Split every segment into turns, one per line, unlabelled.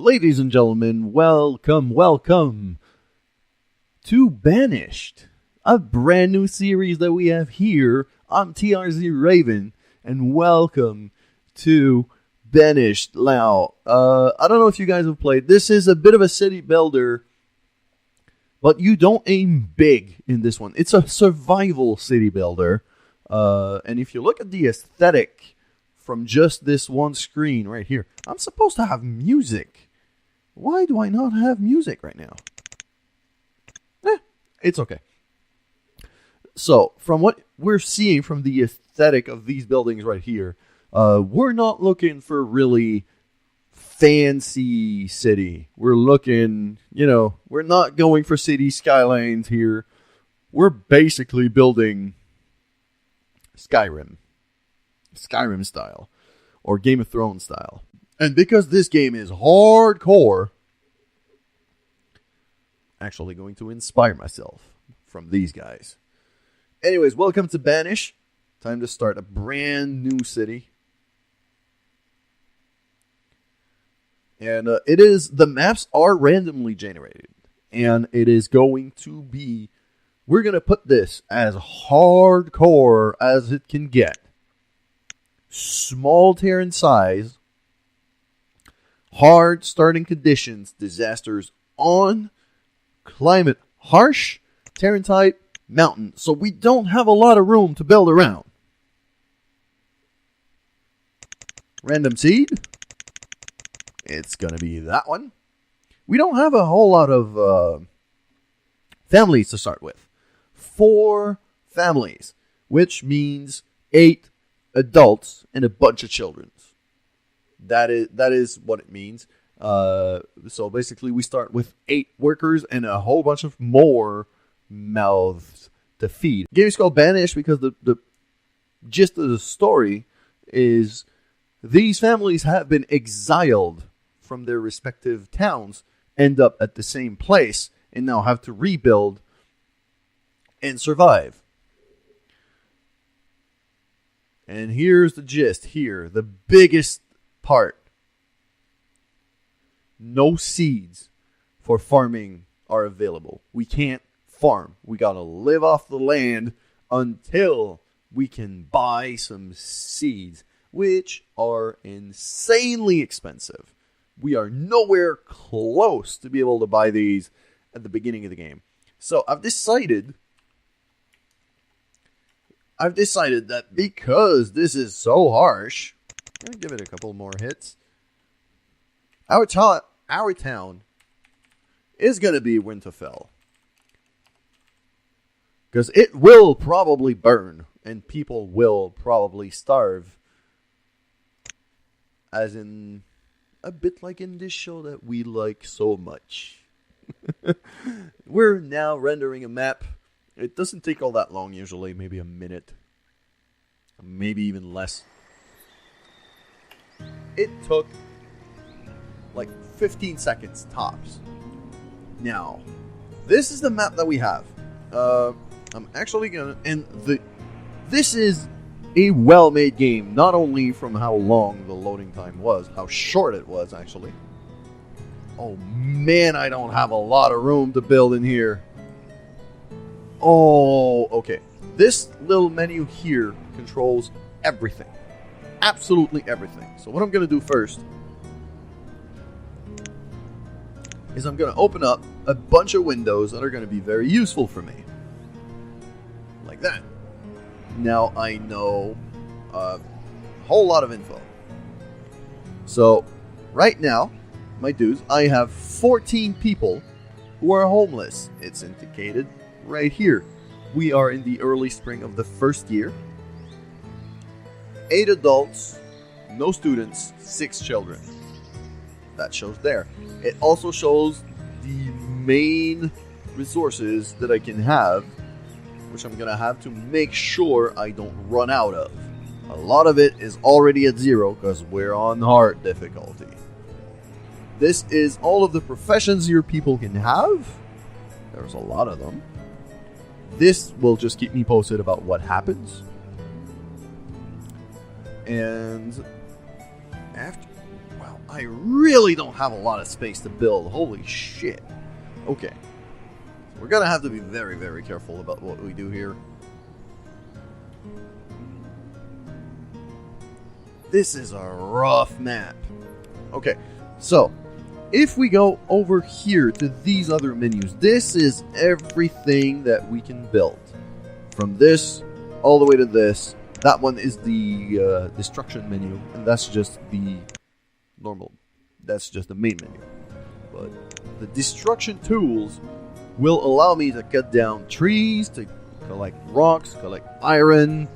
Ladies and gentlemen, welcome to Banished, a brand new series that we have here. I'm TRZ Raven, and welcome to Banished. Now, I don't know if you guys have played. This is a bit of a city builder, but you don't aim big in this one. It's a survival city builder, and if you look at the aesthetic from just this one screen right here, I'm supposed to have music. Why do I not have music right now? It's okay. So, from what we're seeing from the aesthetic of these buildings right here, we're not looking for really fancy city. We're looking, we're not going for city skylines here. We're basically building Skyrim style, or Game of Thrones style. And because this game is hardcore, actually going to inspire myself from these guys. Anyways, welcome to Banish. Time to start a brand new city. And the maps are randomly generated. And it is going to be, we're going to put this as hardcore as it can get. Small tier in size, hard starting conditions, disasters on, climate harsh, Terran type, mountain. So we don't have a lot of room to build around. Random seed. It's going to be that one. We don't have a whole lot of families to start with. 4 families, which means 8 adults and a bunch of children. That is what it means. So basically, we start with 8 workers and a whole bunch of more mouths to feed. The game is called Banished because the gist of the story is these families have been exiled from their respective towns, end up at the same place, and now have to rebuild and survive. And here's the gist here. The biggest part. No seeds for farming are available. We can't farm. We gotta live off the land until we can buy some seeds, which are insanely expensive. We are nowhere close to be able to buy these at the beginning of the game. So I've decided that because this is so harsh, I'm going to give it a couple more hits. Our town is going to be Winterfell. Because it will probably burn, and people will probably starve. As in, a bit like in this show that we like so much. We're now rendering a map. It doesn't take all that long usually, maybe a minute. Maybe even less. It took like 15 seconds tops. Now, this is the map that we have. I'm actually gonna, this is a well-made game, not only from how long the loading time was, how short it was actually. Oh man, I don't have a lot of room to build in here. Oh, okay. This little menu here controls everything. Absolutely everything. So what I'm going to do first is I'm going to open up a bunch of windows that are going to be very useful for me. Like that. Now I know a whole lot of info. So, right now, my dudes, I have 14 people who are homeless. It's indicated right here. We are in the early spring of the first year. 8 adults, no students, 6 children. That shows there. It also shows the main resources that I can have, which I'm going to have to make sure I don't run out of. A lot of it is already at 0 because we're on hard difficulty. This is all of the professions your people can have. There's a lot of them. This will just keep me posted about what happens. And after, well, I really don't have a lot of space to build. Holy shit. Okay. We're gonna have to be very, very careful about what we do here. This is a rough map. Okay, so if we go over here to these other menus, this is everything that we can build. From this all the way to this. That one is the destruction menu, and that's just the normal. That's just the main menu. But the destruction tools will allow me to cut down trees, to collect rocks, collect iron,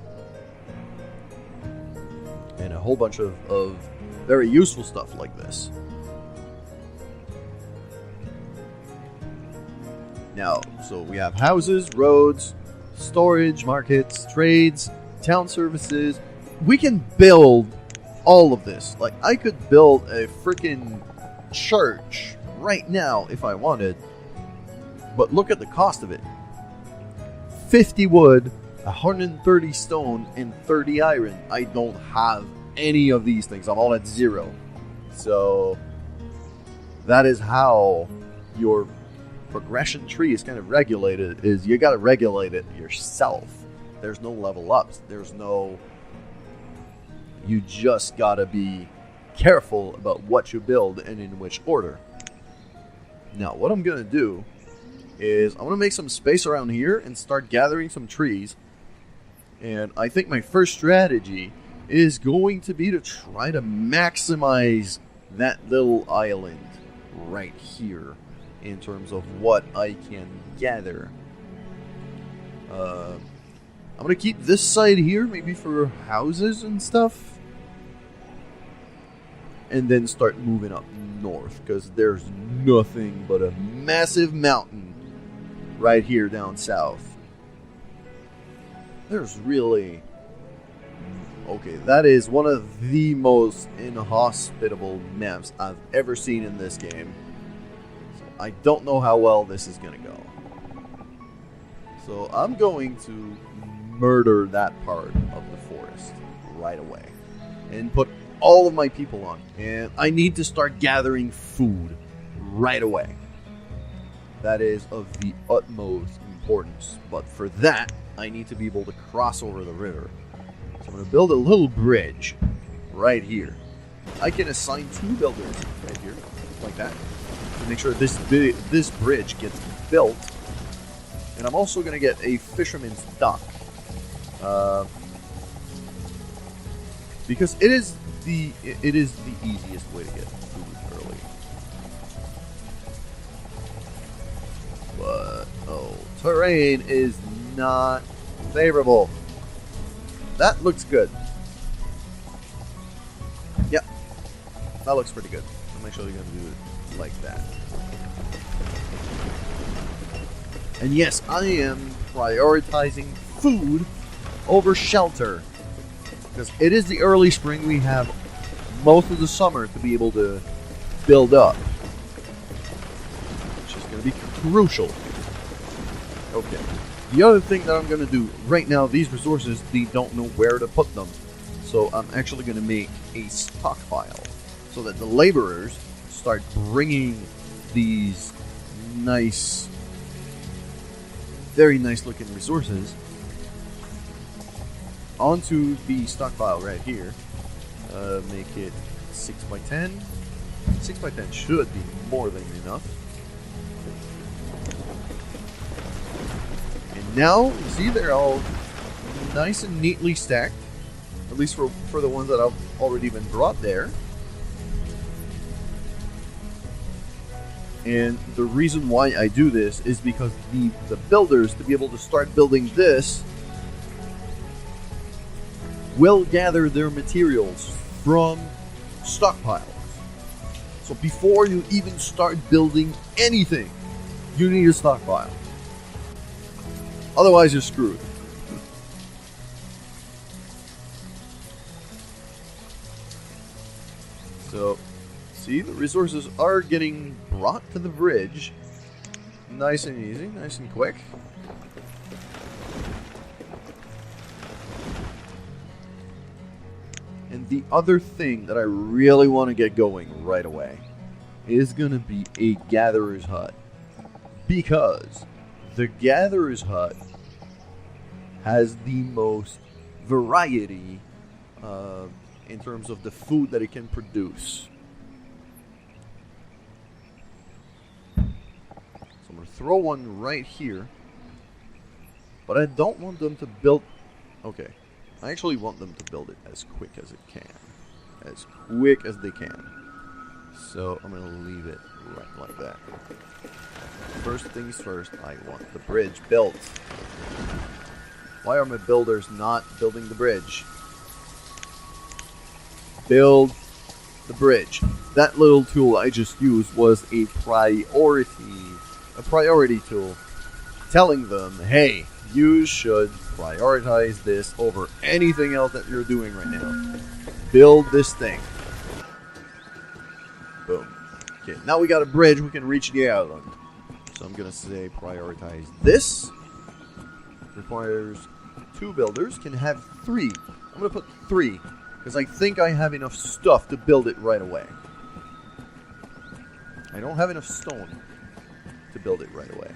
and a whole bunch of very useful stuff like this. Now, so we have houses, roads, storage, markets, trades, town services. We can build all of this. Like, I could build a freaking church right now if I wanted. But look at the cost of it. 50 wood, 130 stone, and 30 iron. I don't have any of these things. I'm all at 0. So that is how your progression tree is kind of regulated. Is you got to regulate it yourself. There's no level ups. There's no... You just got to be careful about what you build and in which order. Now, what I'm going to do is I'm going to make some space around here and start gathering some trees. And I think my first strategy is going to be to try to maximize that little island right here in terms of what I can gather. I'm going to keep this side here maybe for houses and stuff. And then start moving up north, because there's nothing but a massive mountain right here down south. There's really... Okay, that is one of the most inhospitable maps I've ever seen in this game. So I don't know how well this is going to go. So I'm going to murder that part of the forest right away. And put all of my people on. And I need to start gathering food right away. That is of the utmost importance. But for that, I need to be able to cross over the river. So I'm going to build a little bridge right here. I can assign 2 builders right here, like that, to make sure this bridge gets built. And I'm also going to get a fisherman's dock. Because it is the easiest way to get food early. But terrain is not favorable. That looks good. Yep, that looks pretty good. I'm actually going to do it like that. And yes, I am prioritizing food over shelter. Because it is the early spring, we have most of the summer to be able to build up. Which is going to be crucial. Okay. The other thing that I'm going to do right now, these resources, they don't know where to put them. So I'm actually going to make a stockpile. So that the laborers start bringing these nice, very nice looking resources onto the stockpile right here. Make it 6 by 10. 6 by 10 should be more than enough. And now, you see, they're all nice and neatly stacked. At least for the ones that have already been brought there. And the reason why I do this is because the builders, to be able to start building this, will gather their materials from stockpiles. So before you even start building anything, you need a stockpile. Otherwise, you're screwed. So, see, the resources are getting brought to the bridge. Nice and easy, nice and quick. And the other thing that I really want to get going right away is going to be a gatherer's hut. Because the gatherer's hut has the most variety in terms of the food that it can produce. So I'm going to throw one right here. But I don't want them to build... Okay. I actually want them to build it as quick as it can. As quick as they can. So I'm going to leave it right like that. First things first, I want the bridge built. Why are my builders not building the bridge? Build the bridge. That little tool I just used was a priority tool. Telling them, hey, you should prioritize this over anything else that you're doing right now. Build this thing. Boom. Okay, now we got a bridge, we can reach the island. So I'm gonna say prioritize this. Requires 2 builders, can have 3. I'm gonna put 3, because I think I have enough stuff to build it right away. I don't have enough stone to build it right away,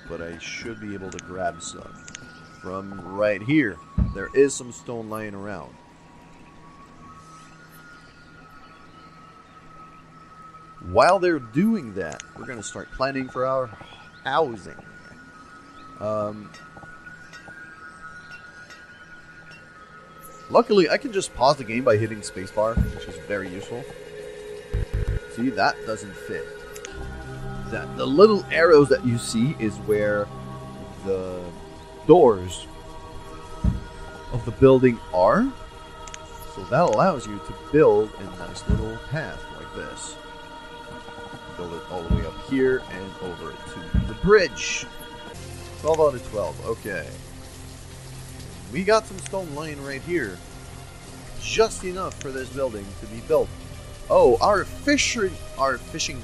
but I should be able to grab some from right here. There is some stone lying around. While they're doing that, we're going to start planning for our housing. Luckily, I can just pause the game by hitting spacebar, which is very useful. See, that doesn't fit. The little arrows that you see is where the doors of the building are. So that allows you to build a nice little path like this. Build it all the way up here and over it to the bridge. 12 out of 12. Okay. We got some stone lying right here. Just enough for this building to be built. Oh, our fishing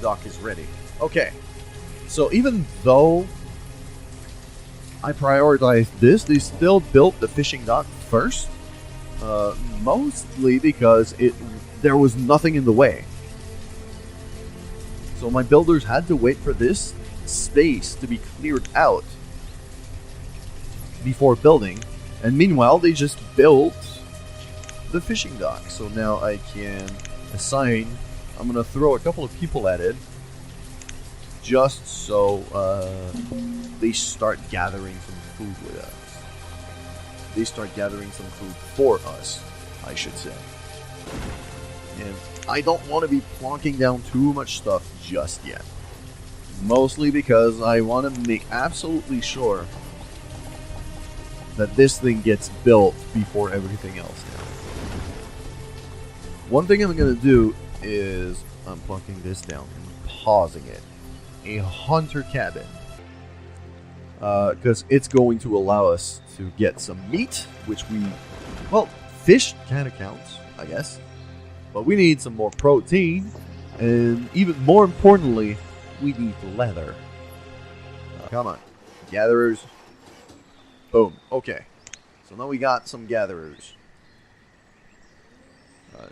dock is ready. Okay. So even though I prioritized this, they still built the fishing dock first. Mostly because there was nothing in the way. So my builders had to wait for this space to be cleared out before building. And meanwhile, they just built the fishing dock. So now I can assign... I'm going to throw a couple of people at it. Just so they start gathering some food with us. They start gathering some food for us, I should say. And I don't want to be plonking down too much stuff just yet. Mostly because I want to make absolutely sure that this thing gets built before everything else now. One thing I'm going to do is I'm plunking this down and pausing it. A hunter cabin. Because it's going to allow us to get some meat, which we... Well, fish kind of counts, I guess. But we need some more protein. And even more importantly, we need leather. Come on. Gatherers. Boom. Okay. So now we got some gatherers.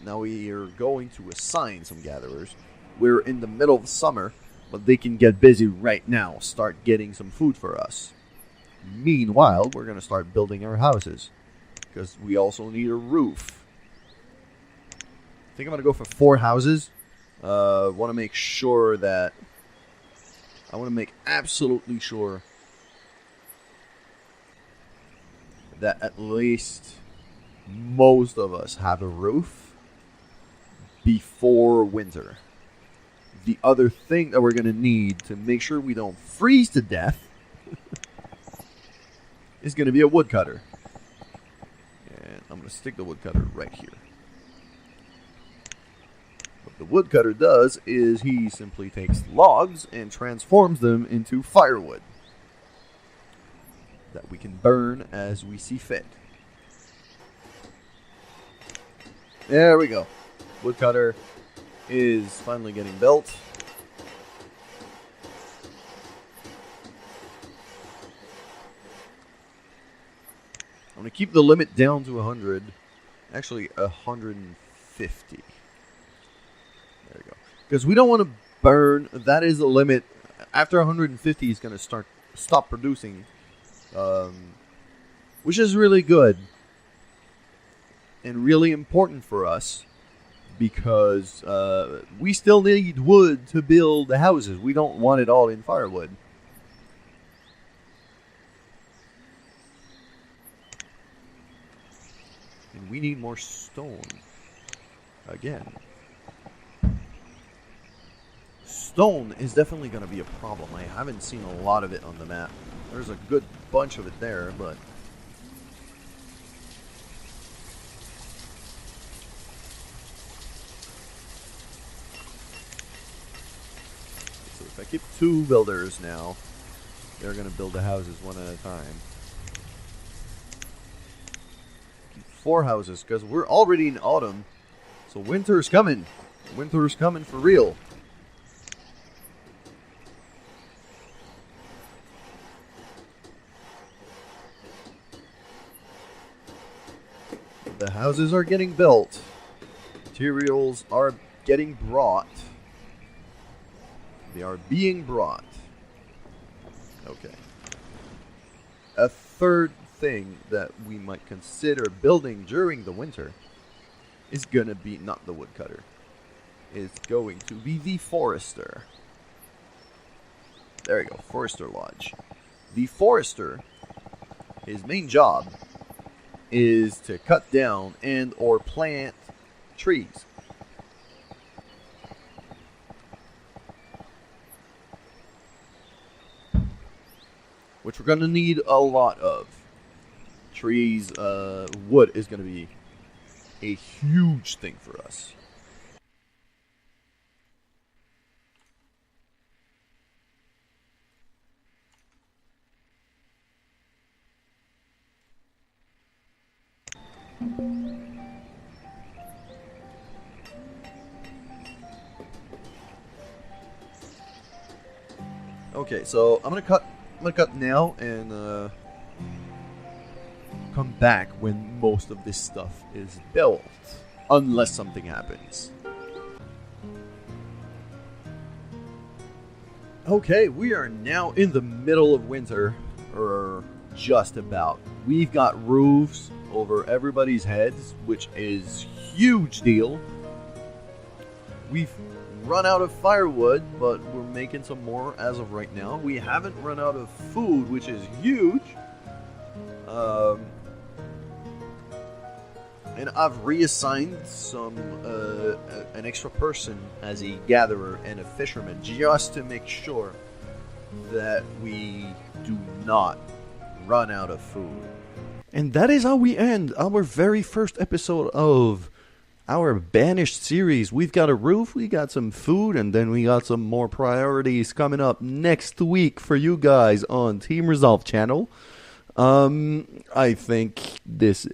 Now we are going to assign some gatherers. We're in the middle of summer, but they can get busy right now. Start getting some food for us. Meanwhile, we're going to start building our houses. Because we also need a roof. I think I'm going to go for 4 houses. Want to make sure that... I want to make absolutely sure that at least most of us have a roof before winter. The other thing that we're going to need to make sure we don't freeze to death is going to be a woodcutter. And I'm going to stick the woodcutter right here. What the woodcutter does is he simply takes logs and transforms them into firewood that we can burn as we see fit. There we go. Woodcutter is finally getting built. I'm going to keep the limit down to 100 Actually, 150. There we go. Because we don't want to burn. That is the limit. After 150, he's going to stop producing, which is really good and really important for us because we still need wood to build the houses. We don't want it all in firewood. And we need more stone. Again. Stone is definitely going to be a problem. I haven't seen a lot of it on the map. There's a good bunch of it there, but... So if I keep 2 builders now, they're going to build the houses one at a time. 4 houses, because we're already in autumn, so winter's coming. Winter's coming for real. The houses are getting built. Materials are getting brought. They are being brought. Okay. A third thing that we might consider building during the winter is gonna be not the woodcutter. It's going to be the forester. There you go, forester lodge. The forester, his main job is to cut down and or plant trees. Which we're going to need a lot of. Trees, wood is going to be a huge thing for us. Okay, so I'm gonna cut now and come back when most of this stuff is built, unless something happens. Okay, we are now in the middle of winter, or just about. We've got roofs over everybody's heads, which is huge deal. We've run out of firewood, but we're making some more as of right now. We haven't run out of food, which is huge. And I've reassigned an extra person as a gatherer and a fisherman, just to make sure that we do not run out of food. And that is how we end our very first episode of our Banished series. We've got a roof, we got some food, and then we got some more priorities coming up next week for you guys on Team Resolve channel. I think this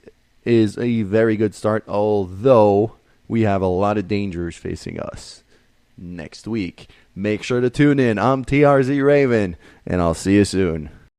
is a very good start, although we have a lot of dangers facing us next week. Make sure to tune in. I'm TRZ Raven, and I'll see you soon.